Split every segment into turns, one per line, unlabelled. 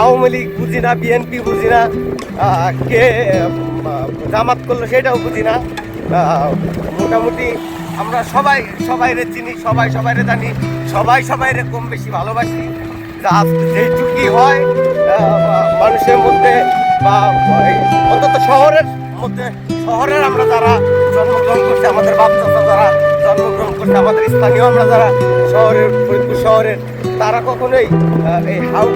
আওয়ামী লীগ বুঝি না, বিএনপি বুঝি না, কে জামাত করলো সেটাও বুঝি না। মোটামুটি আমরা সবাইরে চিনি, সবাইরে জানি, সবাইরে কম বেশি ভালোবাসি। যেটুকুই হয় মানুষের মধ্যে বা অন্তত শহরের আমরা যারা জন্মগ্রহণ করছি, আমাদের বাচ্চারা যারা জন্মগ্রহণ করছে, আমাদের স্থানীয় আমরা যারা ফরিদপুর শহরের, তারা কখনোই এই হাউ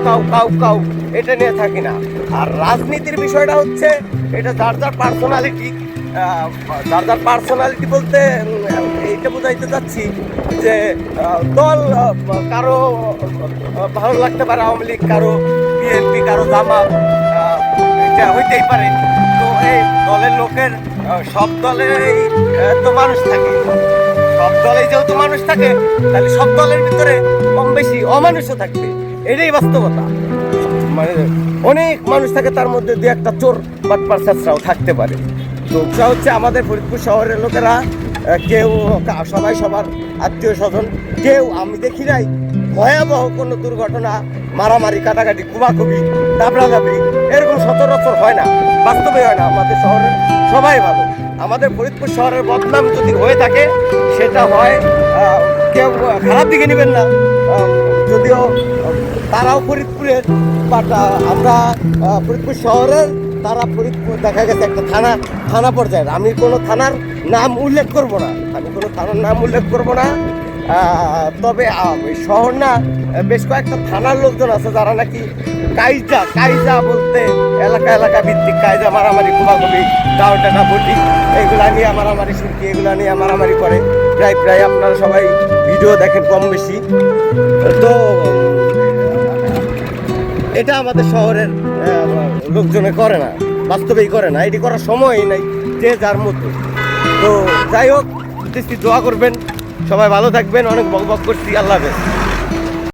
কাউ এটা নিয়ে থাকি না। আর রাজনীতির বিষয়টা হচ্ছে এটা যার পার্সোনালিটি বলতে এইটা বোঝাইতে চাচ্ছি যে দল কারো ভালো লাগতে পারে, আওয়ামী লীগ কারো, বিএনপি কারো, জামাত, এটা হইতেই পারে। তো এই দলের লোকের সব দলেই তো মানুষ থাকে, সব দলে যেহেতু মানুষ থাকে তাহলে সব দলের ভিতরে কম বেশি অমানুষও থাকবে, এটাই বাস্তবতা। মানে অনেক মানুষ থাকে, তার মধ্যে দু একটা চোর বাটপার ছাত্রাও থাকতে পারে। তো ওটা হচ্ছে আমাদের ফরিদপুর শহরের লোকেরা কেউ সবাই সবার আত্মীয় স্বজন, কেউ আমি দেখি নাই ভয়াবহ কোনো দুর্ঘটনা, মারামারি, কাটাকাটি, কুবাকুবি, দাবড়াদাবড়ি এরকম সচরাচর হয় না, বাস্তবে হয় না। আমাদের শহরের সবাই ভালো। আমাদের ফরিদপুর শহরের বদনাম যদি হয়ে থাকে সেটা হয়, কেউ খারাপ দিকে নেবেন না, যদিও তারাও ফরিদপুরের, বাট আমরা ফরিদপুর শহরের, তারা ফরিদপুর দেখা গেছে একটা থানা পর্যায়ের। আমি কোনো থানার নাম উল্লেখ করব না, তবে শহর না, বেশ কয়েকটা থানার লোকজন আছে যারা নাকি কাইজা বলতে এলাকা ভিত্তিক কাইজা, মারামারি, কুমাকুবি, ডাউটাটা বটি, এগুলা নিয়ে মারামারি, সুরকি, এগুলা নিয়ে মারামারি করে প্রায় আপনারা সবাই ভিডিও দেখেন কম বেশি। তো এটা আমাদের শহরের লোকজনে করে না, বাস্তবেই করে না, এটি করার সময়ই নাই, যে যার মতো। তো যাই হোক, দোয়া করবেন, সবাই ভালো থাকবেন। অনেক বক করছি, আল্লাহ হাফেজ।